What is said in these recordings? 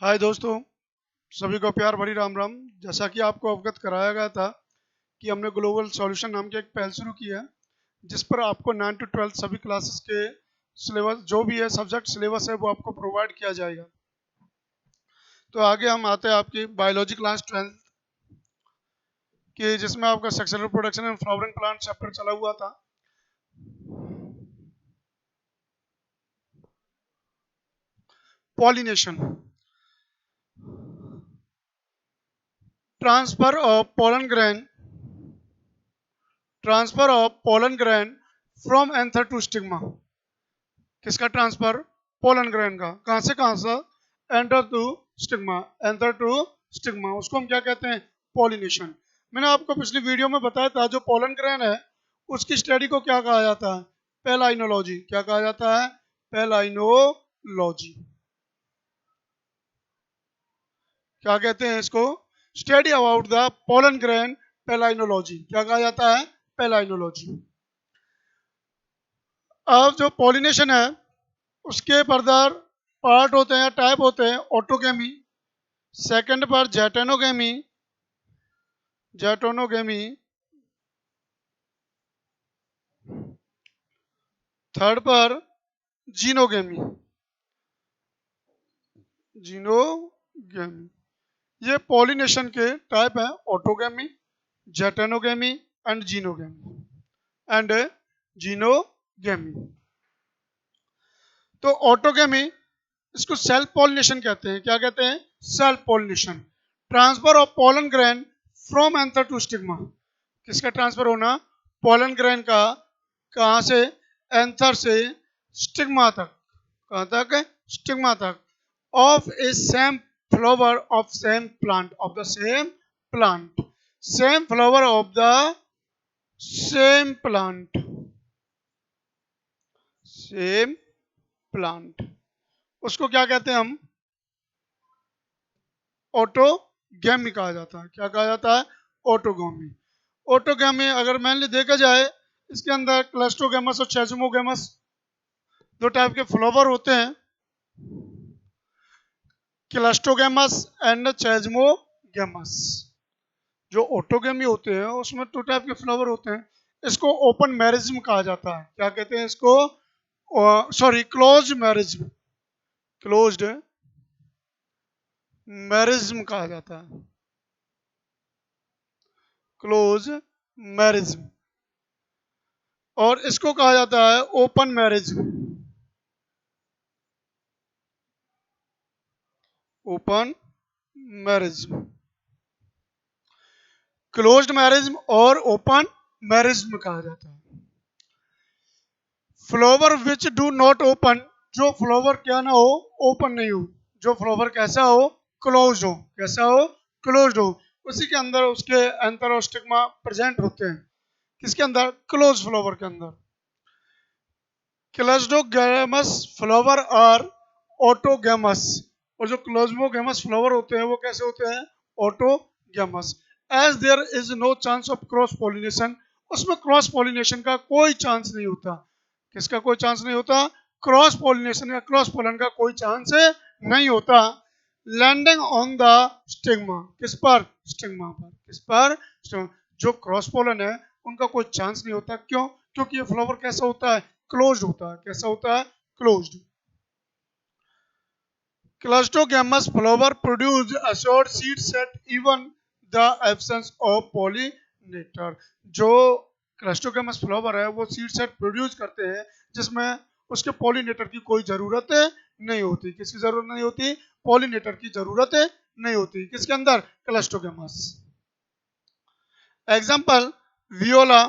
हाय दोस्तों, सभी को प्यार भरी राम राम। जैसा कि आपको अवगत कराया गया था कि हमने ग्लोबल सॉल्यूशन नाम की एक पहल शुरू की है, जिस पर आपको 9 to 12 सभी क्लासेस के सिलेबस जो भी है सब्जेक्ट सिलेबस है वो आपको प्रोवाइड किया जाएगा। तो आगे हम आते हैं आपकी बायोलॉजी क्लास 12 की, जिसमें आपका sexual reproduction and flowering plant chapter चला हुआ था। Pollination, transfer of pollen grain from anther to stigma. किसका ट्रांसफर? पोलन ग्रेन का। कहां से? Anther to stigma. Anther to stigma, उसको हम क्या कहते हैं? पॉलिनेशन। मैंने आपको पिछली वीडियो में बताया था, जो पोलन ग्रेन है उसकी स्टडी को क्या कहा जाता है? पैलाइनोलॉजी। क्या कहा जाता है? पैलाइनोलॉजी। क्या कहते हैं इसको? Study about the pollen grain, palynology. क्या कहा जाता है? पैलाइनोलॉजी। अब जो पॉलिनेशन है उसके फर्दर पार्ट होते हैं, टाइप होते हैं। ऑटोगेमी, सेकंड पर जेटेनोगेमी, थर्ड पर जीनोगेमी। ये पॉलिनेशन के टाइप हैं: ऑटोगेमी, जेटेनोगेमी एंड जीनोगेमी। तो ऑटोगेमी, इसको सेल्फ पॉलिनेशन कहते हैं। क्या कहते हैं? Self pollination. Transfer of pollen grain from anther to stigma. किसका ट्रांसफर होना? पोलन ग्रेन का। कहां से? एंथर से स्टिग्मा तक। कहां तक? स्टिग्मा तक। Of A same flower of same plant, of the same plant, same flower of the same plant, same plant, उसको क्या कहते हैं हम? ऑटोगेमी कहा जाता है। क्या कहा जाता है? ऑटोगेमी। ऑटोगेमी अगर मैंने देखा जाए, इसके अंदर क्लस्टोगेमस और चेजमोगेमस दो टाइप के फ्लावर होते हैं। क्लस्टोगेमस एंड चेजमोगेमस। जो ऑटोगेमी होते हैं उसमें दो टाइप के फ्लावर होते हैं। इसको ओपन मैरिज्म कहा जाता है। क्या कहते हैं इसको? क्लोज मैरिज्म, क्लोज्ड मैरिज्म कहा जाता है। क्लोज मैरिज्म। और इसको कहा जाता है open marriage. Open marriage, closed marriage और ओपन मैरिज में कहा जाता है। Flower which do not open, जो फ्लावर क्या ना हो? ओपन नहीं हो। जो फ्लावर कैसा हो? क्लोज हो। कैसा हो? क्लोज हो। उसी के अंदर उसके एंथर और स्टिग्मा प्रेजेंट होते हैं। किसके अंदर? क्लोज फ्लावर के अंदर। क्लस्टोगेमस फ्लावर और ऑटोगेमस। और जो क्लोज्मोगेमस फ्लावर होते हैं वो कैसे होते हैं? Autogamous. As there is no chance of cross pollination, उसमें क्रॉस पॉलिनेशन का कोई चांस नहीं होता। किसका कोई चांस नहीं होता? क्रॉस पॉलिनेशन या क्रॉस पोलन का कोई चांस नहीं होता। लैंडिंग ऑन द स्टिग्मा, किस पर? स्टिग्मा पर। किस पर? स्टिग्मा। जो क्रॉस पोलन है उनका कोई चांस नहीं होता। क्यों? क्योंकि ये फ्लावर कैसा होता है? क्लोज्ड होता है। कैसा होता है? Closed. Cleistogamous flower produce assured seed set even the absence of pollinator. जो क्लस्टोगेमस फ्लावर है वो सीड सेट प्रोड्यूस करते हैं जिसमें उसके पॉलिनेटर की कोई जरूरत नहीं होती। किसकी जरूरत नहीं होती? पॉलिनेटर की जरूरत नहीं होती। किसके अंदर? Cleistogamous. Example: viola,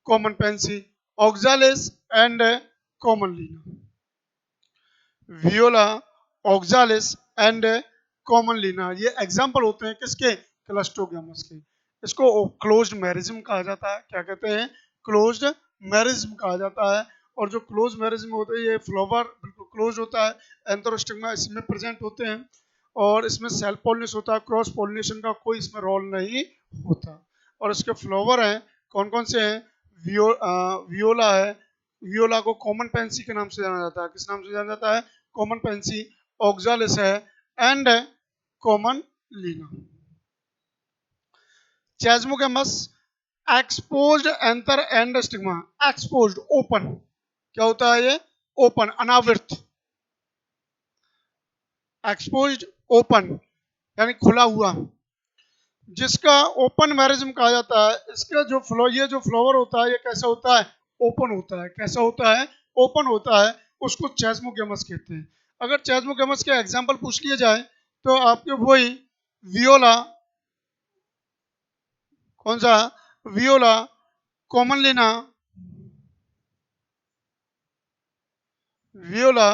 common pansy, oxalis and Commelina. Viola, oxalis and Commelina, ये एग्जाम्पल होते हैं किसके? क्लस्टोगेमस के। इसको क्लोज्ड मैरिज्म कहा जाता है। क्या कहते हैं? क्लोज्ड मैरिज्म कहा जाता है। और जो क्लोज मैरिज्म होते हैं, ये फ्लावर बिल्कुल क्लोज होता है, एंथर और स्टिग्मा इसमें प्रेजेंट होते हैं, और इसमें सेल्फ पॉलिनेशन होता है। क्रॉस पॉलिनेशन का कोई इसमें रोल नहीं होता। और इसके फ्लावर हैं, कौन कौन से हैं? वियोला है। वियोला को कॉमन पेंसी के नाम से जाना जाता है। किस नाम से जाना जाता है? Common pansy. ऑक्सालिस है and Commelina. Chasmogamous exposed anther and stigma. Exposed open, क्या होता है ये? ओपन, अनावृत। एक्सपोज्ड ओपन यानी खुला हुआ, जिसका ओपन मैरिज्म कहा जाता है। इसका जो ये जो फ्लावर होता है ये कैसा होता है? ओपन होता है। कैसा होता है? ओपन होता है। उसको चैजमोगेमस कहते हैं। अगर चैजमोगेमस के एग्जांपल पूछ लिए जाए तो आपके वही वियोला, कौन सा? वियोला, कॉमन लेना, वियोला,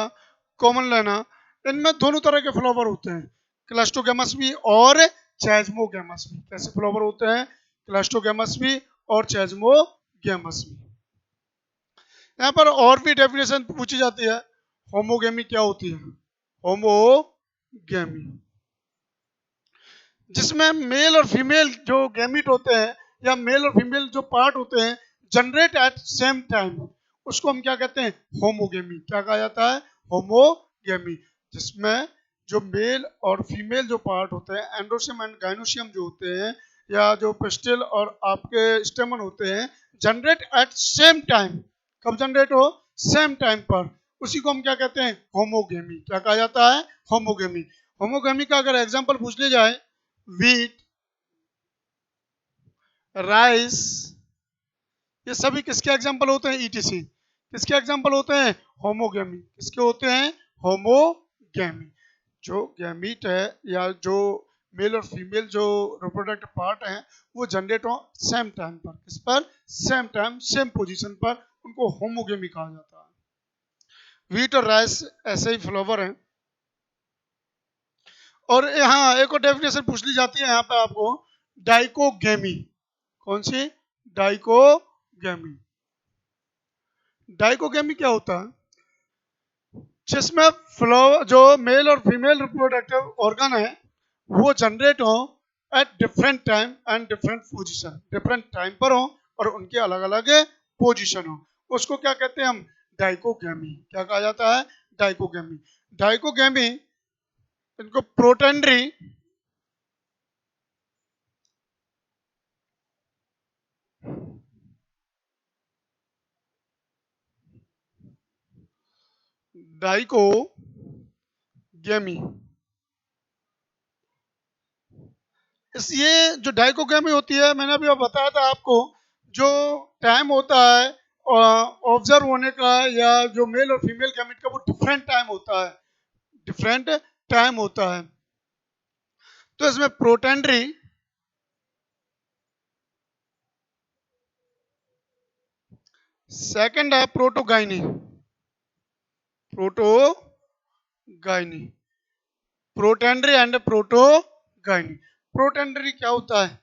कॉमन लेना, इनमें दोनों तरह के फ्लावर होते हैं, क्लस्टोगेमस भी और चैजमोगेमस भी। कैसे फ्लावर होते हैं? क्लस्टोगेमस भी और चैजमोगेमस भी। यहाँ पर और भी डेफिनेशन पूछी जाती है। होमोगेमी क्या होती है? होमोगेमी, जिसमें मेल और फीमेल जो गैमीट होते हैं या मेल और फीमेल जो पार्ट होते हैं जनरेट एट सेम टाइम, उसको हम क्या कहते हैं? होमोगेमी। क्या कहा जाता है? होमोगेमी, जिसमें जो मेल और फीमेल जो पार्ट होते हैं, एंड्रोसियम एंड गाइनोसियम जो होते हैं, या जो पिस्टिल और आपके स्टेमन होते हैं, जनरेट एट सेम टाइम। कब जनरेट हो? सेम टाइम पर। उसी को हम क्या कहते हैं? होमोगेमी। क्या कहा जाता है? होमोगेमी। होमोगेमी का अगर एग्जांपल पूछ लिया जाए, व्हीट, राइस, ये सभी किसके एग्जांपल होते हैं? ईटीसी। किसके एग्जांपल होते हैं? होमोगेमी। किसके होते हैं? होमोगेमी। जो गैमीट है या जो मेल और फीमेल जो रिप्रोडक्टिव पार्ट हैं वो जनरेट हो सेम टाइम पर। किस पर? सेम टाइम, सेम पोजीशन पर, उनको होमोगेमी कहा जाता है। व्हीट और राइस ऐसे ही फ्लावर हैं। और यहाँ एक और डेफिनेशन पूछ ली जाती है यहाँ पे आपको, डाइकोगेमी। कौन सी? डाइकोगेमी। डाइकोगेमी क्या होता है? जिसमें फ्लावर जो मेल और फीमेल रिप्रोडक्टिव ऑर्गन है वो जनरेट हो at different time and different position, different time पर हो और उनके अलग अलग पोजीशन हो, उसको क्या कहते हैं हम? डाइकोगेमी। क्या कहा जाता है? डाइकोगेमी। डाइकोगेमी, इनको प्रोटेंड्री, डाइकोगेमी, इस ये जो डाइकोगेमी होती है, मैंने अभी बताया था आपको, जो टाइम होता है ऑब्जर्व होने का या जो मेल और फीमेल गैमेट का, वो डिफरेंट टाइम होता है, डिफरेंट टाइम होता है। तो इसमें प्रोटेंड्री, सेकंड है protogyny. Protogyny, protandry and protogyny. Protandry क्या होता है?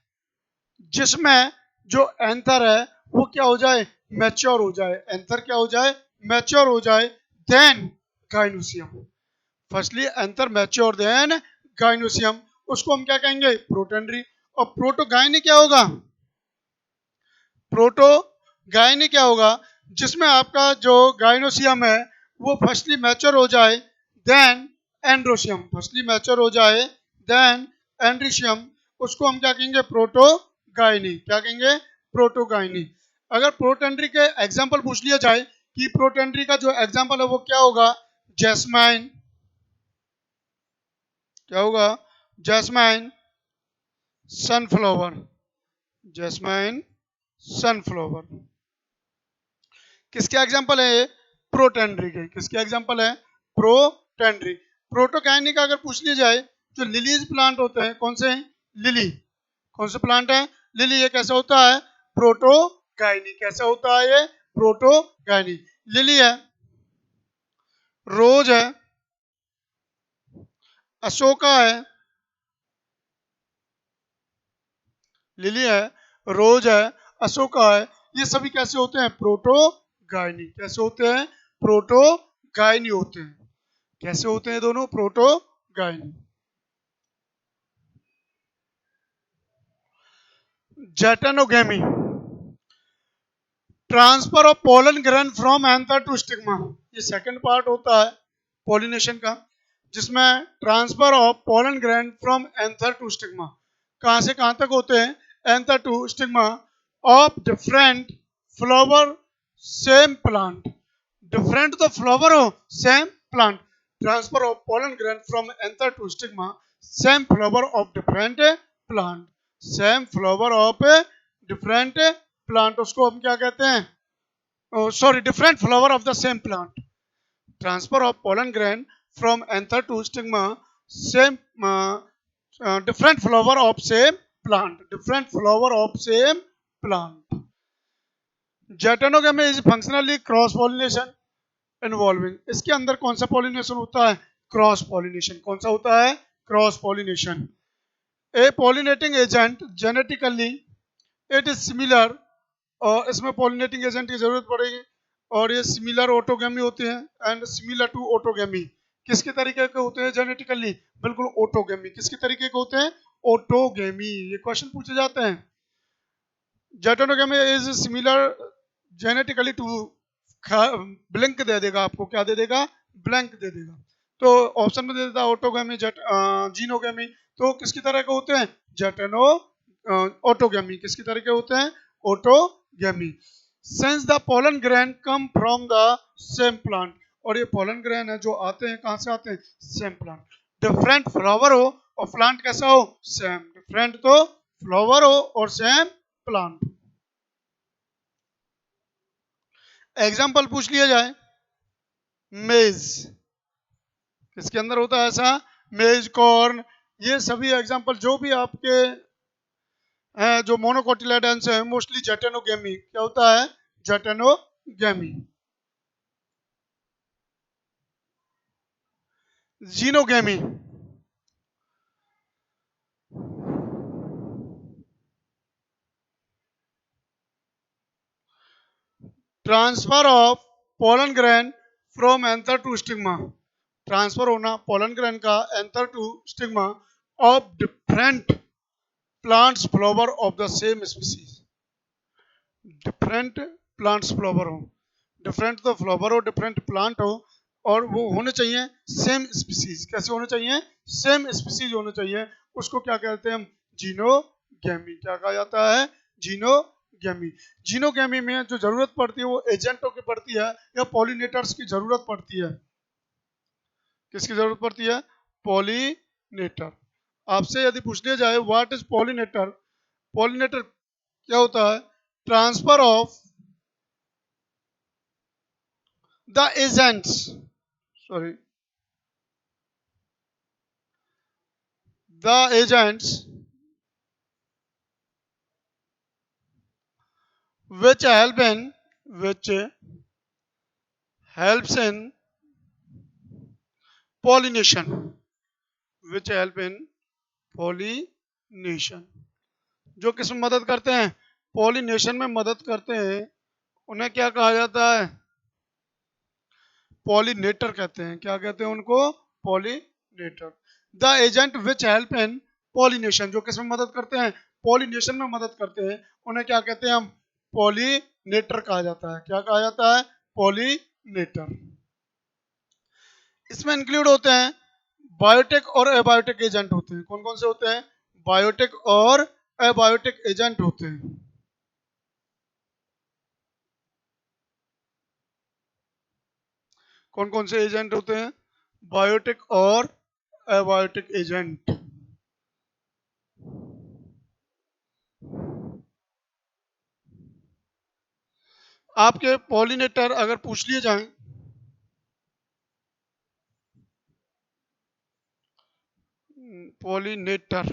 जिसमें जो एंथर है वो क्या हो जाए? मैच्योर हो जाए। एंथर क्या हो जाए? मैच्योर हो जाए। Then gynoecium. Firstly anther mature, then gynoecium, उसको हम क्या कहेंगे? प्रोटेंड्री। और प्रोटोगाइनी क्या होगा? प्रोटोगाइनी क्या होगा? जिसमें आपका जो गाइनोसियम है वो फर्स्टली मैच्योर हो जाए, देन एंड्रोसियम। फर्स्टली मैच्योर हो जाए, देन एंड्रोसियम, उसको हम क्या कहेंगे? प्रोटोगाइनी। क्या कहेंगे? प्रोटोगाइनी। अगर प्रोटेंड्री के एग्जांपल पूछ लिया जाए कि प्रोटेंड्री का जो एग्जांपल है वो क्या होगा? जैस्माइन। क्या होगा? जैस्माइन, सनफ्लावर। जैस्माइन, सनफ्लावर किसके एग्जांपल है? ये प्रोटेंड्री के। किसके एग्जांपल है? प्रोटेंड्री। प्रोटोगाइनी का अगर पूछ लिया जाए, जो लिलीज प्लांट होते हैं, कौन से हैं? लिली। कौन से प्लांट है? लिली। ये कैसा होता है? प्रोटोगाइनी। कैसा होता है ये? प्रोटोगाइनी। लिली है, रोज है, अशोका है, लिली है, रोज है, अशोका है, ये सभी कैसे होते हैं? प्रोटोगाइनी। कैसे होते हैं? प्रोटोगाइनी होते हैं। कैसे होते हैं दोनों? Protogyny. Geitonogamy, transfer of pollen grain from anther to stigma. ये सेकंड पार्ट होता है पॉलिनेशन का। जिसमें transfer of pollen grain from anther to stigma, कहाँ से कहाँ तक होते हैं, anther to stigma of different flower same plant, different तो फ्लावर हो same plant, transfer of pollen grain from anther to stigma same flower of different plant, same flower of different plant, उसको हम क्या कहते हैं, sorry, different flower of the same plant, transfer of pollen grain from anther to stigma, same different flower of same plant, different flower of same plant. Jatanogamy is functionally cross pollination involving, इसके अंदर कौन सा pollination होता है, cross pollination, कौन सा होता है, cross pollination. A pollinating agent genetically it is similar, और इसमें पॉलिनेटिंग एजेंट की जरूरत पड़ेगी, और ये सिमिलर ऑटोगेमी होते हैं एंड सिमिलर टू ऑटोगेमी, किसके तरीके के होते हैं जेनेटिकली, बिल्कुल ऑटोगेमी, किसके तरीके के होते हैं, ऑटोगेमी, ये क्वेश्चन पूछे जाते हैं. Geitonogamy is similar genetically to, blank दे देगा आपको, क्या दे देगा, ब्लैंक दे देगा, तो ऑप्शन में दे देता ऑटोगेमी, जीनोगेमी, तो किसकी तरह के होते हैं, जेटेनो ऑटोगेमी, किसकी तरह के होते हैं, autogamy. Since the pollen grain come from the same plant, और ये पोलन ग्रेन है जो आते हैं कहां से आते हैं, सेम प्लांट, डिफरेंट फ्लावर हो और प्लांट कैसा हो, सेम, डिफरेंट तो फ्लावर हो और सेम प्लांट. एग्जांपल पूछ लिया जाए, मेज, किसके अंदर होता है ऐसा, मेज, कॉर्न, ये सभी एग्जांपल जो भी आपके जो मोनोकोटिलेडन्स है, मोस्टली जेटेनोगेमी, क्या होता है, geitonogamy. Xenogamy, transfer of pollen grain from anther to stigma, transfer होना पोलन ग्रेन का anther to stigma of different plants flower of the same species, different plants flower हो, डिफरेंट तो फ्लावर हो, different plant हो, और वो होने चाहिए सेम स्पीसीज, कैसे होने चाहिए, सेम स्पीसीज होने चाहिए, उसको क्या कहते हैं हम, जीनोगेमी, क्या कहा जाता है, जीनोगेमी. जीनोगेमी में जो जरूरत पड़ती है वो एजेंटों की पड़ती है या पॉलिनेटर्स की जरूरत पड़ती है, किसकी जरूरत पड़ती है, पॉलिनेटर. आपसे यदि पूछ लिया जाए व्हाट इज पॉलिनेटर, पॉलिनेटर क्या होता है, transfer of the agents, sorry, the agents which helps in pollination, which help in pollination, जो किसमें मदद करते हैं, पॉलिनेशन में मदद करते हैं, उन्हें क्या कहा जाता है, पॉलिनेटर कहते हैं, क्या कहते हैं उनको, pollinator. The agent which help in pollination, जो किसमें मदद करते हैं, पॉलिनेशन में मदद करते हैं, उन्हें क्या कहते हैं हम, पॉलिनेटर कहा जाता है, क्या कहा जाता है, पॉलिनेटर. इसमें इंक्लूड होते हैं बायोटिक और एबायोटिक एजेंट होते हैं, कौन कौन से होते हैं, बायोटिक और एबायोटिक एजेंट होते हैं. कौन कौन से एजेंट होते हैं, बायोटिक और एबायोटिक एजेंट. आपके पॉलिनेटर अगर पूछ लिए जाएं, पॉलिनेटर,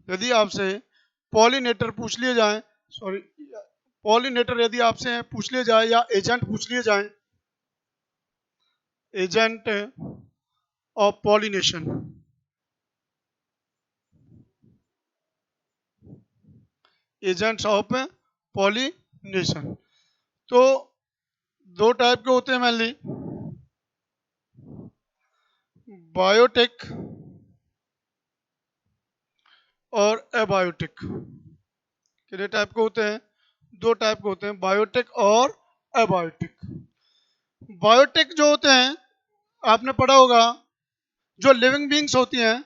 यदि आपसे पॉलिनेटर पूछ लिए जाएं, सॉरी, पॉलिनेटर यदि आपसे पूछ लिए जाए या एजेंट पूछ लिए जाएं, agent of pollination, agents of pollination, तो दो टाइप के होते हैं मेनली, बायोटिक और एबायोटिक. कितने टाइप के होते हैं, दो टाइप के होते हैं, बायोटिक और एबायोटिक। बायोटिक जो होते हैं, आपने पढ़ा होगा, जो लिविंग बींग्स होती हैं,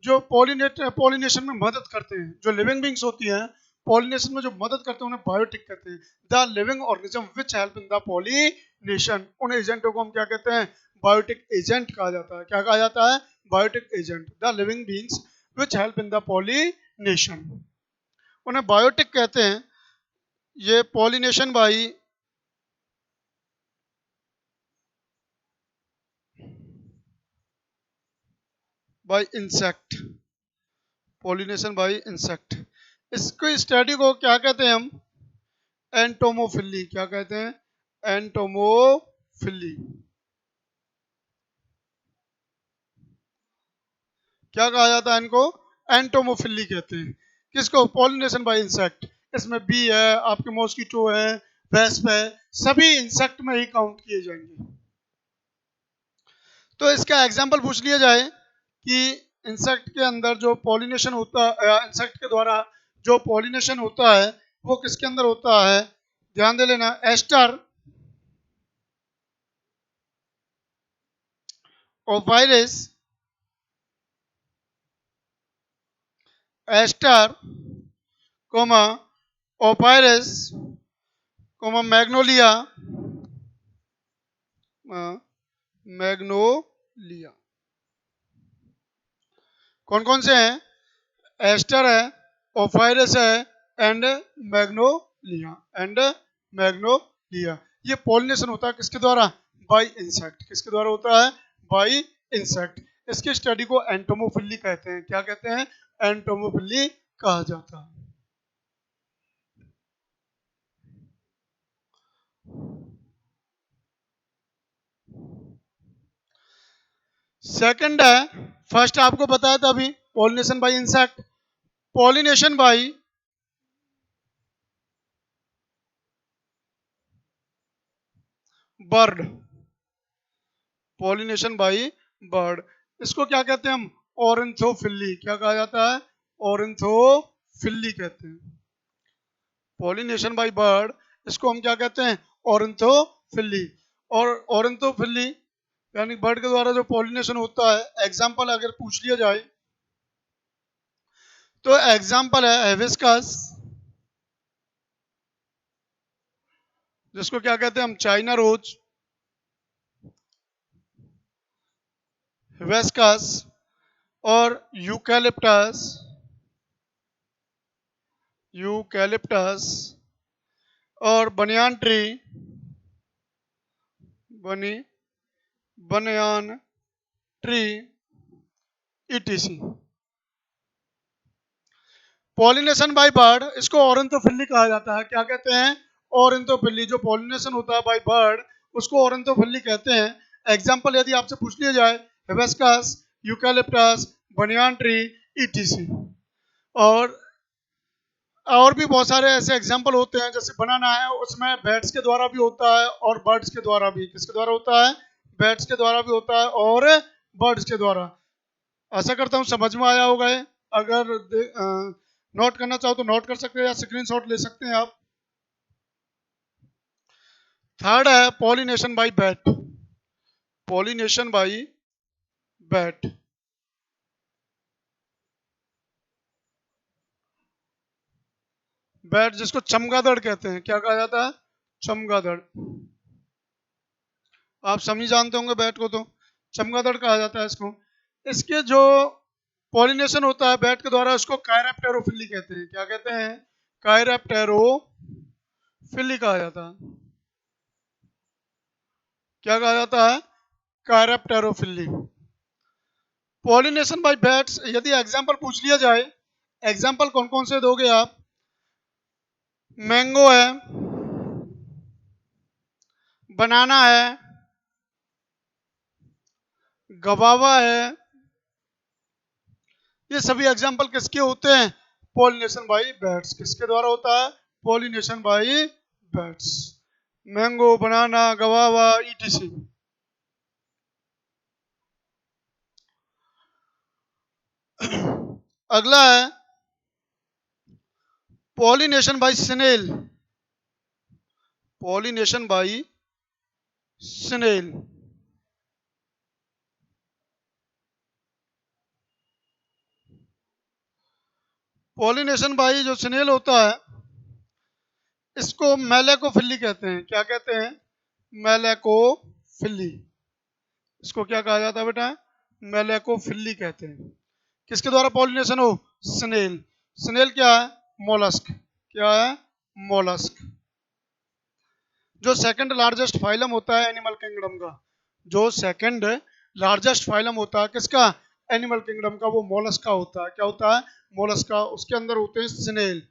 जो पॉलिनेशन में मदद करते हैं, जो लिविंग बींग्स होती हैं पॉलिनेशन में जो मदद करते हैं, उन्हें बायोटिक कहते हैं। The living organism which help in the pollination, उन एजेंटों को हम क्या कहते हैं? बायोटिक एजेंट कहा जाता है। क्या कहा जाता है? Biotic agent. The living beings which help in the pollination, उन्हें बायोटिक कहते हैं। ये pollination by insect, pollination by insect, इसको स्टडी को क्या कहते हैं हम? एंटोमोफिली। क्या कहते हैं? एंटोमोफिली। क्या कहा जाता है इनको? एंटोमोफिली कहते हैं। किसको? Pollination by insect. इसमें बी है, आपके मॉस्किटो है, वेस्प है, सभी इंसेक्ट में ही काउंट किए जाएंगे। तो इसका एग्जांपल पूछ लिया जाए कि इंसेक्ट के अंदर जो पॉलिनेशन होता है, इंसेक्ट के द्वारा जो पॉलिनेशन होता है वो किसके अंदर होता है? ध्यान दे लेना। Aster, Ophrys, aster, comma, Ophrys, comma magnolia, magnolia. कौन कौन से हैं? एस्टर है, ओफायरस है, एंड मैग्नोलिया, एंड मैग्नोलिया। ये पॉलिनेशन होता है किसके द्वारा? By insect. किसके द्वारा होता है? By insect. इसकी स्टडी को एंटोमोफिली कहते हैं। क्या कहते हैं? एंटोमोफिली कहा जाता है। सेकंड है, फर्स्ट आपको बताया था अभी, pollination by insect. Pollination bye bird, pollination by bird, इसको क्या कहते हैं हम? ऑरेंथोफिली। क्या कहा जाता है? ऑरेंथोफिली कहते हैं। पॉलिनेशन बाय बर्ड, इसको हम क्या कहते हैं? ऑरेंथोफिली। और ऑरेंथोफिली यानी बर्ड के द्वारा जो पॉलिनेशन होता है, एग्जांपल अगर पूछ लिया जाए तो एग्जांपल है हिबिस्कस, जिसको क्या कहते हैं हम? चाइना रोज, हिबिस्कस, और यूकैलिप्टस, यूकैलिप्टस, और बनियान ट्री, बनी banyan tree, etc. Pollination by bird, इसको ऑरेंथोफिली कहा जाता है। क्या कहते हैं? ऑरेंथोफिली। जो पॉलिनेशन होता है बाय बर्ड उसको ऑरेंथोफिली कहते हैं। एग्जांपल यदि आपसे पूछ लिया जाए, hibiscus, eucalyptus, banyan tree, etc. और और भी बहुत सारे ऐसे एग्जांपल होते हैं, जैसे बनाना है, उसमें बैट्स के द्वारा भी होता है और बर्ड्स के द्वारा भी। किसके द्वारा होता है? बैट्स के द्वारा भी होता है और बर्ड्स के द्वारा। आशा करता हूँ समझ में आया होगा ये। अगर नोट करना चाहो तो नोट कर सकते हैं या स्क्रीनशॉट ले सकते हैं आप। थर्ड है pollination bye bat, pollination by bat. Bat जिसको चमगादड़ कहते हैं। क्या कहा जाता है? चमगादड़। आप सभी जानते होंगे बैट को, तो चमगादड़ कहा जाता है इसको। इसके जो पॉलिनेशन होता है बैट के द्वारा, उसको कायरैप्टेरोफिली कहते हैं। क्या कहते हैं? कायरैप्टेरोफिली कहा जाता है। क्या कहा जाता है? कायरैप्टेरोफिली। पॉलिनेशन बाय बैट्स, यदि एग्जांपल पूछ लिया जाए, एग्जांपल कौन कौन से दोगे आप? मैंगो है, बनाना है, गवावा है, ये सभी एग्जांपल किसके होते हैं? Pollination by bats. किसके द्वारा होता है? Pollination by bats. Mango, banana, guava, ETC. अगला है pollination by snail, pollination by snail. Pollination by जो स्नेल होता है, इसको मैलेकोफिली कहते हैं। क्या कहते हैं? मैलेकोफिली। इसको क्या कहा जाता है बेटा? मैलेकोफिली कहते हैं। किसके द्वारा पॉलिनेशन हो? स्नेल। स्नेल क्या है? मोलस्क। क्या है? मोलस्क। जो सेकंड लार्जेस्ट फाइलम होता है एनिमल किंगडम का, जो सेकंड लार्जेस्ट फाइलम होता है किसका? एनिमल किंगडम का, वो मोलस्क का होता है। क्या होता है? मोलस्क का। उसके अंदर होते हैं स्नेल।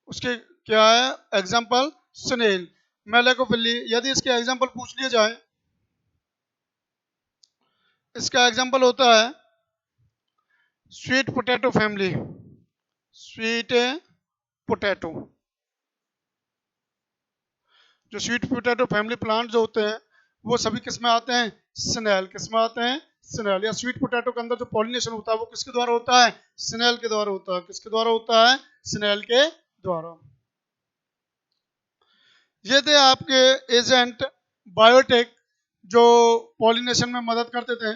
उसके क्या है एग्जाम्पल? स्नेल, मैलेकोफिली। यदि इसके एग्जाम्पल पूछ लिए जाए, इसका एग्जाम्पल होता है sweet potato family. Sweet potato. जो स्वीट पोटैटो फैमिली प्लांट जो होते हैं, वो सभी किस में आते हैं? स्नेल। किस में आते हैं? स्नेल। या स्वीट पोटैटो के अंदर जो पॉलिनेशन होता है वो किसके द्वारा होता है? स्नेल के द्वारा होता है। किसके द्वारा होता है? स्नेल के द्वारा। ये थे आपके एजेंट बायोटेक जो पॉलिनेशन में मदद करते थे।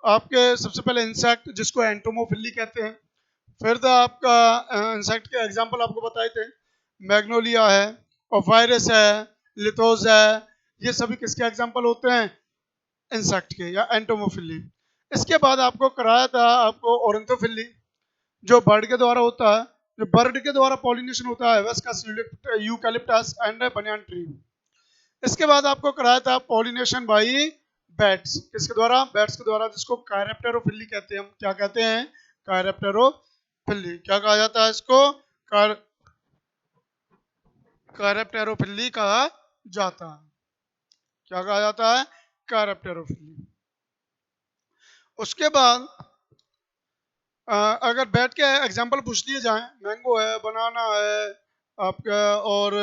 आपके सबसे पहले इंसेक्ट जिसको एंटोमोफिली कहते हैं। फिर था आपका इंसेक्ट के एग्जांपल आपको बताए थे, मैग्नोलिया है, ओफायरस है, लिथोस है। ये सभी किसके एग्जांपल होते हैं? इंसेक्ट के या एंटोमोफिली। इसके बाद आपको कराया था आपको ओरेंथोफिली, जो बर्ड के द्वारा होता है। जो बर्ड के द्वारा पॉलिनेशन होता है वेस्कस यूकैलिप्टस एंड बनियान ट्री। इसके बाद आपको कराया था पॉलिनेशन बाई बैट्स। किसके द्वारा? बैट्स के द्वारा, जिसको कायरेप्टेरोफिली कहते हैं। हम क्या कहते हैं? कायरेप्टेरोफिली। क्या कहा जाता है इसको? कायरेप्टेरोफिली कहा जाता है। क्या कहा जाता है? कायरेप्टेरोफिली। उसके बाद अगर बैट के एग्जांपल पूछ लिए जाएं, मैंगो है, बनाना है आपका, और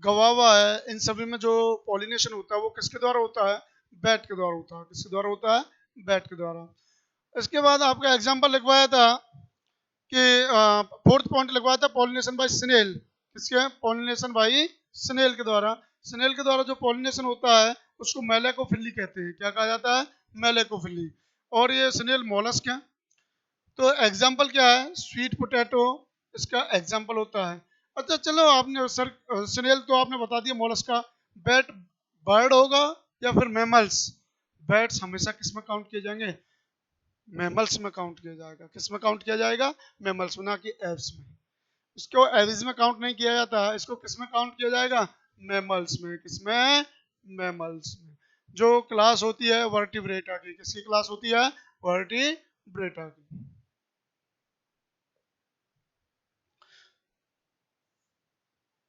गवावा है, इन सभी में जो पॉलिनेशन होता है वो किसके द्वारा होता है? बैट के द्वारा होता है। किसके द्वारा होता है? बैट के द्वारा। इसके बाद आपका एग्जांपल लिखवाया था कि फोर्थ पॉइंट लिखवाया था पॉलिनेशन बाय स्नेल। किसके? पॉलिनेशन बाय स्नेल के द्वारा। स्नेल के द्वारा जो पॉलिनेशन होता है उसको मैलेकोफिली कहते हैं। क्या कहा जाता है? मैलेकोफिली। और ये स्नेल मोलस्क है। तो एग्जाम्पल क्या है? स्वीट पोटैटो इसका एग्जाम्पल होता है। अच्छा चलो, आपने सर स्नेल तो आपने बता दिया मोलस्क का। बैट बर्ड होगा या फिर मैमल्स? बैट्स हमेशा किस में काउंट किए जाएंगे? मैमल्स में काउंट किया जाएगा। किस में काउंट किया जाएगा? मैमल्स में, ना कि एव्स में। इसको एविज में काउंट नहीं किया जाता है, इसको किस में काउंट किया जाएगा? मैमल्स में। किसमें? मैमल्स में। जो क्लास होती है वर्टिब्रेटा की। किसकी क्लास होती है? वर्टिब्रेटा की।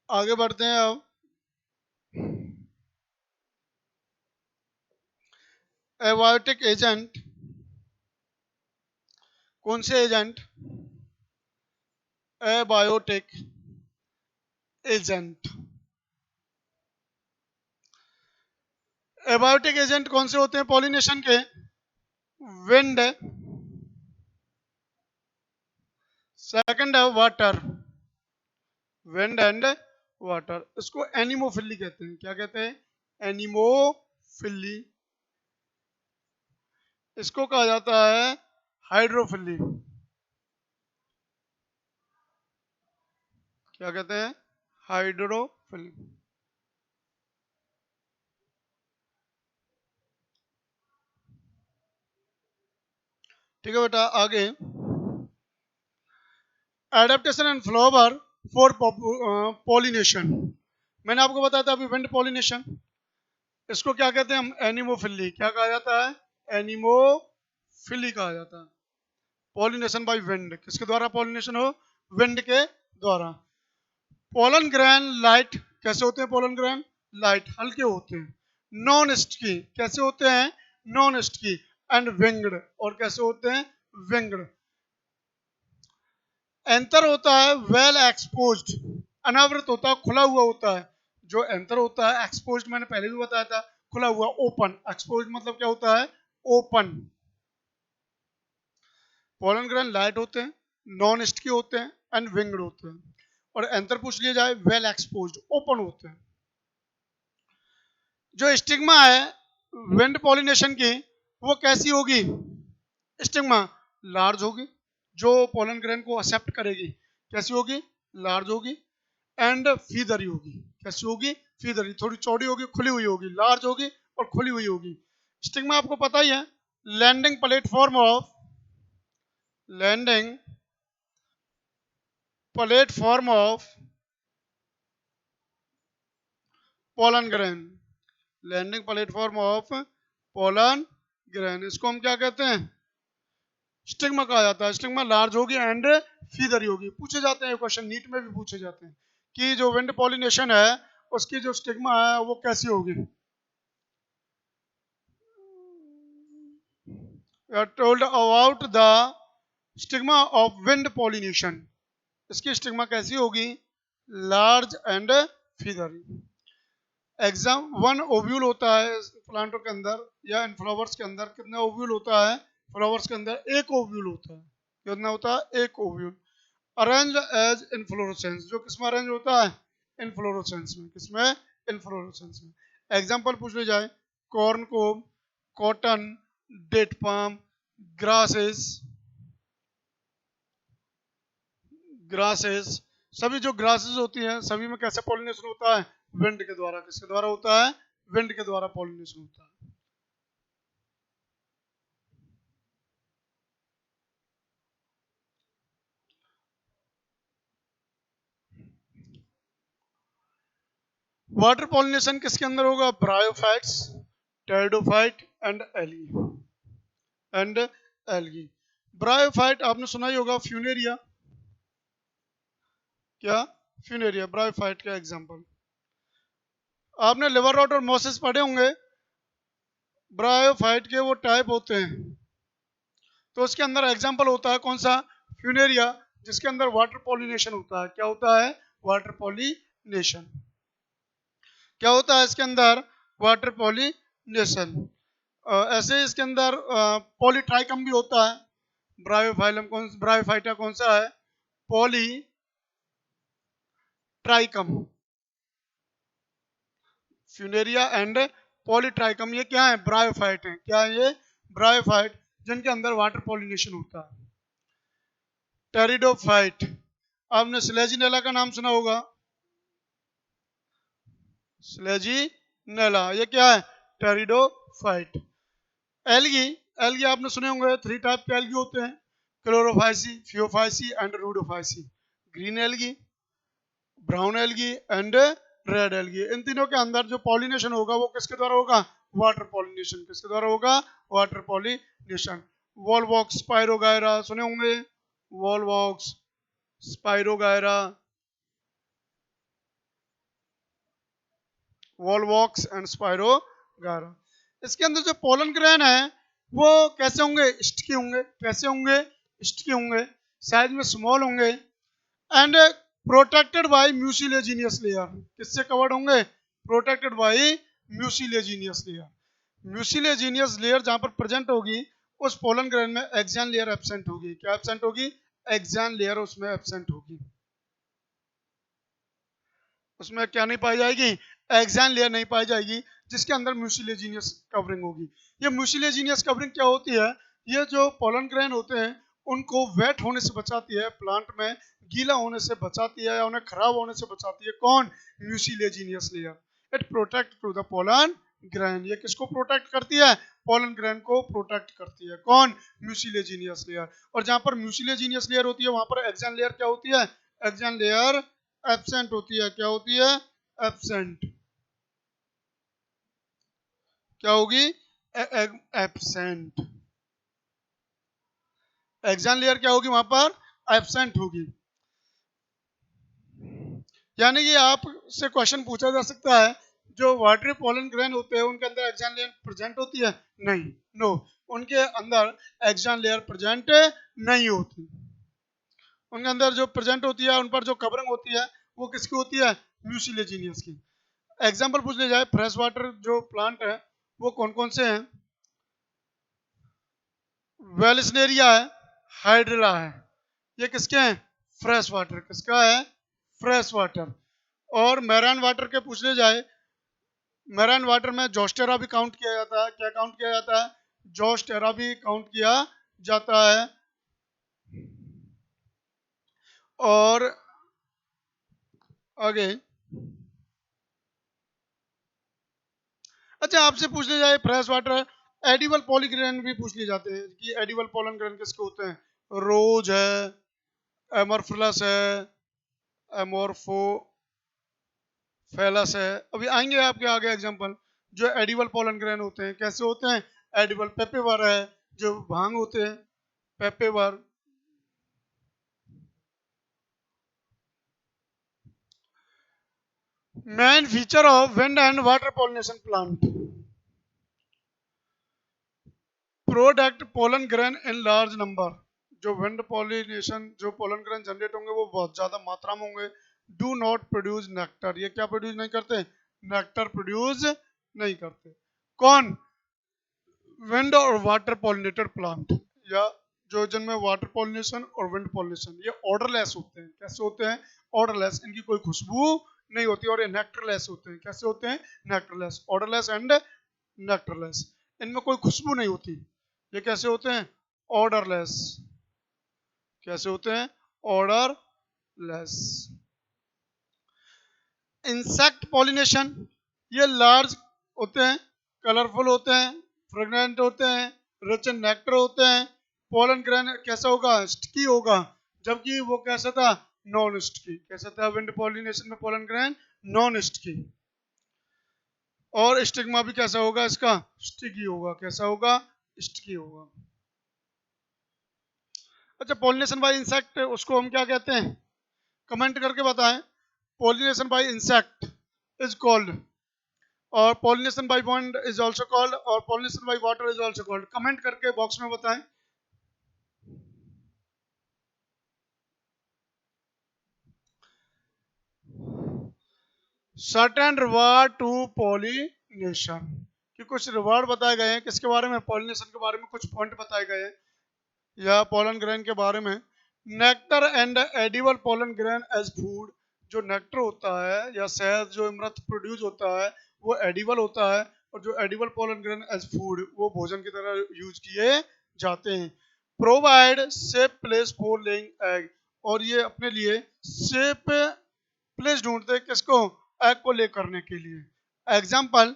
आगे बढ़ते हैं अब। Abiotic agent. कौन से agent? Abiotic agent. Abiotic agent कौन से होते हैं पॉलिनेशन के? विंड, सेकंड है वाटर। Wind and water. इसको एनिमोफिली कहते हैं। क्या कहते हैं? एनिमोफिली। इसको कहा जाता है हाइड्रोफिली। क्या कहते हैं? हाइड्रोफिली। ठीक है बेटा, आगे adaptation and flower for pollination. मैंने आपको बताया था अभी विंड पॉलिनेशन। इसको क्या कहते हैं हम? एनिमोफिली। क्या कहा जाता है? एनिमोफिली कहा जाता है। Pollination by wind. किसके द्वारा पॉलिनेशन हो? विंड के द्वारा। Pollen grain light. कैसे होते हैं पोलन ग्रेन? लाइट, हल्के होते हैं। Non sticky. कैसे होते हैं? Non sticky. And winged. और कैसे होते हैं? विंग्ड। एंथर होता है वेल एक्सपोज्ड। अनावृत होता है, खुला हुआ होता है। जो एंथर होता है, एक्सपोज्ड मैंने पहले भी बताया था, खुला हुआ, ओपन। एक्सपोज्ड मतलब क्या होता है? ओपन। पोलन ग्रेन लाइट होते हैं, नॉन स्टिकी होते हैं एंड विंग्ड होते हैं। और एंथर पूछ लिया जाए, वेल एक्सपोज्ड, ओपन होते हैं। जो स्टिग्मा है विंड पॉलिनेशन की वो कैसी होगी? स्टिग्मा लार्ज होगी, जो पोलन ग्रेन को एक्सेप्ट करेगी कैसी होगी? लार्ज होगी। एंड फीदरी होगी, कैसी होगी? फीदरी, थोड़ी चौड़ी होगी, खुली हुई होगी, लार्ज होगी और खुली हुई होगी। स्टिग्मा आपको पता ही है, landing platform of landing platform of pollen grain, landing platform of pollen grain, इसको हम क्या कहते हैं? स्टिग्मा कहा जाता है। स्टिग्मा लार्ज होगी एंड फीदरी होगी। पूछे जाते हैं क्वेश्चन, नीट में भी पूछे जाते हैं कि जो विंड पॉलिनेशन है उसकी जो स्टिग्मा है वो कैसी होगी? We are told about the stigma of wind pollination, इसकी स्टिग्मा कैसी होगी? Large and feathery. Exam, one ovule होता है प्लांटों के अंदर या इन फ्लावर्स के अंदर, कितना ओव्यूल होता है? फ्लावर्स के अंदर एक ओव्यूल होता है। कितना होता है? एक ओव्यूल। अरेंज एज इनफ्लोरेसेंस, जो किसमें अरेंज होता है? इनफ्लोरेसेंस में। किसमें? इनफ्लोरेसेंस में। एग्जाम्पल पूछ ले जाए, corn cob, cotton, date palm, grasses, grasses, सभी जो ग्रासेस होती हैं सभी में कैसे पॉलिनेशन होता है? विंड के द्वारा। किसके द्वारा होता है? विंड के द्वारा पॉलिनेशन होता है। वाटर पॉलिनेशन किसके अंदर होगा? Bryophytes, pteridophyte and algae, and algae. Bryophyte आपने सुना ही होगा, फ्यूनेरिया। क्या? फ्यूनेरिया ब्रायोफाइट का एग्जांपल। आपने लिवर रॉट और मोसिस पढ़े होंगे, ब्रायोफाइट के वो टाइप होते हैं, तो उसके अंदर एग्जांपल होता है कौन सा? फ्यूनेरिया, जिसके अंदर वाटर पॉलिनेशन होता है। क्या होता है? Water pollination. क्या होता है इसके अंदर? Water pollination. ऐसे इसके अंदर पॉलीट्राइकम भी होता है। ब्रायोफाइलम कौन, ब्रायोफाइटा कौन सा है? पॉलीट्राइकम। फ्यूनेरिया एंड पॉलीट्राइकम, ये क्या है? ब्रायोफाइट है। क्या है ये? ब्रायोफाइट, जिनके अंदर वाटर पॉलिनेशन होता है। टेरिडोफाइट, आपने स्लेजिनेला का नाम सुना होगा, स्लेजिनेला, ये क्या है? टेरिडोफाइट। एल्गी, एल्गी आपने सुने होंगे, 3 टाइप के एल्गी होते हैं, Chlorophyceae, Phaeophyceae and Rhodophyceae. Green algae, brown algae and red algae. इन तीनों के अंदर जो पॉलिनेशन होगा वो किसके द्वारा होगा? Water pollination. किसके द्वारा होगा? Water pollination. वॉलवॉक्स, स्पाइरोगायरा सुने होंगे, Volvox, spirogyra, Volvox and spirogyra. इसके अंदर जो पोलन ग्रेन है वो कैसे होंगे? स्टिकी होंगे। कैसे होंगे? स्टिकी होंगे, साइज में स्मॉल होंगे and protected by mucilaginous layer. किससे कवर्ड होंगे? Protected by mucilaginous layer. Mucilaginous layer जहां पर प्रेजेंट होगी उस पोलन ग्रेन में एक्सैन लेयर एब्सेंट होगी। क्या एब्सेंट होगी? एक्सैन लेयर उसमें एब्सेंट होगी। उसमें क्या नहीं पाई जाएगी? एक्सैन लेयर नहीं पाई जाएगी, जिसके अंदर म्यूसिलेजिनियस कवरिंग होगी। ये म्यूसिलेजिनियस कवरिंग क्या होती है? ये जो पोलन ग्रेन होते हैं उनको वेट होने से बचाती है, प्लांट में गीला होने से बचाती है या उन्हें खराब होने से बचाती है। कौन? Mucilaginous layer. It protect to the pollen grain. ये किसको प्रोटेक्ट करती है? पोलन ग्रेन को प्रोटेक्ट करती है। कौन? Mucilaginous layer. और जहां पर म्यूसिलेजिनियस लेयर होती है वहां पर एक्सैन लेयर क्या होती है? एक्सैन लेयर एब्सेंट होती है। क्या होती है? एब्सेंट। क्या होगी? एब्सेंट। एक्सैन लेयर क्या होगी? वहां पर एब्सेंट होगी। यानी कि आपसे क्वेश्चन पूछा जा सकता है, जो वाटरी पोलन ग्रेन होते हैं उनके अंदर एक्सैन लेयर प्रेजेंट होती है? नहीं, नो, उनके अंदर एक्सैन लेयर प्रेजेंट नहीं होती। उनके अंदर जो प्रेजेंट होती है, उन पर जो कवरिंग होती है वो किसकी होती है? म्यूसिलेजिनियस की। एग्जाम्पल पूछ ले जाए, फ्रेश वाटर जो प्लांट है वो कौन कौन से हैं? वेलिस्नेरिया है, हाइड्रिला है, ये किसके हैं? Fresh water. किसका है? Fresh water. और मैरान वाटर के पूछ ले जाए, मैराइन वाटर में जोस्टेरा भी काउंट किया जाता है। क्या काउंट किया जाता है? जोस्टेरा भी काउंट किया जाता है। और आगे अच्छा, आपसे पूछ लिया जाए फ्रेश वाटर एडिबल पॉलीग्रेन भी पूछ लिए जाते हैं कि एडिबल पोलन ग्रेन किसके होते हैं? रोज है, एमोरफिलस है, एमोरफोफेलस है। अभी आएंगे आपके आगे एग्जांपल जो एडिबल पोलन ग्रेन होते हैं कैसे होते हैं। एडिबल पेपेवर है, जो भांग होते हैं, पेपेवर। Main feature of wind and water pollination plant, product pollen grain in large number. जो विंड पॉलिनेशन जो पोलन ग्रेन जनरेट होंगे वो बहुत ज्यादा मात्रा में होंगे। डू नॉट प्रोड्यूस नेक्टर, ये क्या प्रोड्यूस नहीं करते? नेक्टर प्रोड्यूस नहीं करते। कौन? विंड और वाटर पॉलिनेटेड प्लांट, या जो जिनमें वाटर पॉलिनेशन और विंड पॉलिनेशन, ये ऑर्डरलेस होते हैं। कैसे होते हैं? ऑर्डरलेस, इनकी कोई खुशबू नहीं होती। और ये नेक्टरलेस होते हैं। कैसे होते हैं? नेक्टरलेस, ऑर्डरलेस एंड नेक्टरलेस, इनमें कोई खुशबू नहीं होती। ये कैसे होते हैं? ऑर्डरलेस। कैसे होते हैं? ऑर्डरलेस। इंसेक्ट पॉलिनेशन, ये लार्ज होते हैं, कलरफुल होते हैं, फ्रेगनेंट होते हैं, रिच इन नेक्टर होते हैं। पोलन ग्रेन कैसा होगा? स्टिकी होगा, जबकि वो कैसा था? Non sticky. कैसा था विंड पॉलिनेशन में पोलन ग्रेन? Non sticky. और स्टिग्मा भी कैसा होगा इसका? स्टिकी होगा। कैसा होगा? स्टिकी होगा। अच्छा, पॉलिनेशन बाय इंसेक्ट उसको हम क्या कहते हैं? कमेंट करके बताएं। Pollination by insect is called, और pollination by bond is also called, और pollination by water is also called. Comment करके बॉक्स में बताएं। सर्टेन रिवार्ड टू पॉलिनेशन, कि कुछ रिवार्ड बताए गए हैं किसके बारे में? पॉलिनेशन के बारे में कुछ पॉइंट बताए गए हैं, या पोलन ग्रेन के बारे में। Nectar and edible pollen grain as food, जो नेक्टर होता है या शहद जो अमृत प्रोड्यूस होता है वो एडिबल होता है, और जो edible pollen grain as food वो भोजन की तरह यूज किए जाते हैं। Provide safe place for laying egg, और ये अपने लिए सेफ प्लेस ढूंढते हैं किसको? एग को ले करने के लिए। एग्जाम्पल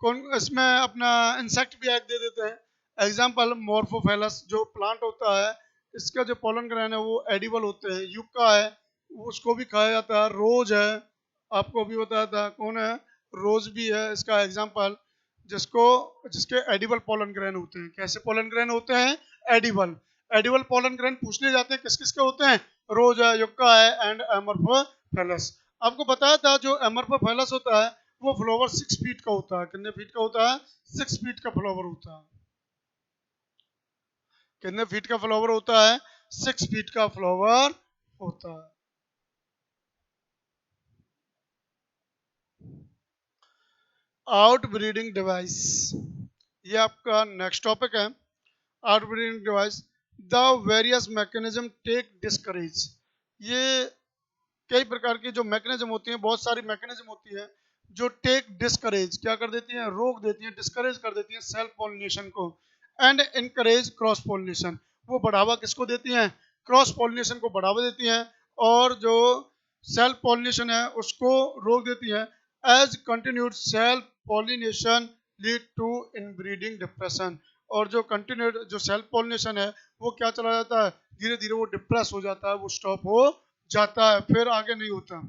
कौन इसमें अपना इंसेक्ट भी एग दे देते हैं। एग्जाम्पल मोर्फोफेलस जो प्लांट होता है, इसका जो पोलन ग्रेन है वो एडिबल होते हैं। युक्का है, उसको भी खाया जाता है। रोज है, आपको अभी बताया था कौन है? रोज भी है इसका एग्जाम्पल, जिसको जिसके एडिबल पोलन ग्रेन होते हैं। कैसे पोलन ग्रेन होते हैं? एडिबल। एडिबल पोलन ग्रेन पूछ लिए जाते हैं किस किस के होते हैं? रोज है, युक्का है एंड एमरफोफेलस। आपको बताया था जो एमरफोफेलस होता है वो फ्लावर 6 फीट का होता है। कितने फीट का होता है? 6 फीट का फ्लावर होता है। कितने फीट का फ्लावर होता है? 6 फीट का फ्लावर होता है। आउट ब्रीडिंग डिवाइस, ये आपका नेक्स्ट टॉपिक है। Out breeding device, the various mechanism take discourage, ये कई प्रकार की जो मैकेनिज्म होती हैं, बहुत सारी मैकेनिज्म होती है जो टेक डिस्करेज, क्या कर देती हैं? रोक देती हैं, डिस्करेज कर देती हैं सेल्फ पॉलिनेशन को। एंड इनकरेज क्रॉस पॉलिनेशन, वो बढ़ावा किसको देती हैं? क्रॉस पॉलिनेशन को बढ़ावा देती हैं, और जो सेल्फ पॉलिनेशन है उसको रोक देती हैं। As continued self pollination lead to inbreeding depression, और जो कंटिन्यूड जो सेल्फ पॉलिनेशन है वो क्या चला जाता है? धीरे धीरे वो डिप्रेस हो जाता है, वो स्टॉप हो जाता है, फिर आगे नहीं होता।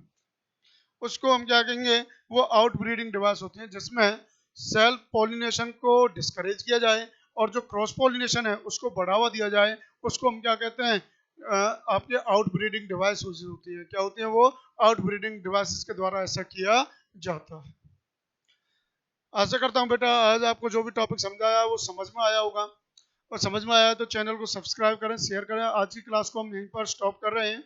उसको हम क्या कहेंगे? वो आउट ब्रीडिंग डिवाइस होती है जिसमें सेल्फ पॉलिनेशन को डिस्करेज किया जाए और जो क्रॉस पॉलिनेशन है उसको बढ़ावा दिया जाए। उसको हम क्या कहते हैं? आपके आउट ब्रीडिंग डिवाइस होती है। क्या होती है वो? आउट ब्रीडिंग डिवाइसेस के द्वारा ऐसा किया जाता है। आशा करता हूँ बेटा आज आपको जो भी टॉपिक समझाया वो समझ में आया होगा, और समझ में आया तो चैनल को सब्सक्राइब करें, शेयर करें। आज की क्लास को हम यहीं पर स्टॉप कर रहे हैं।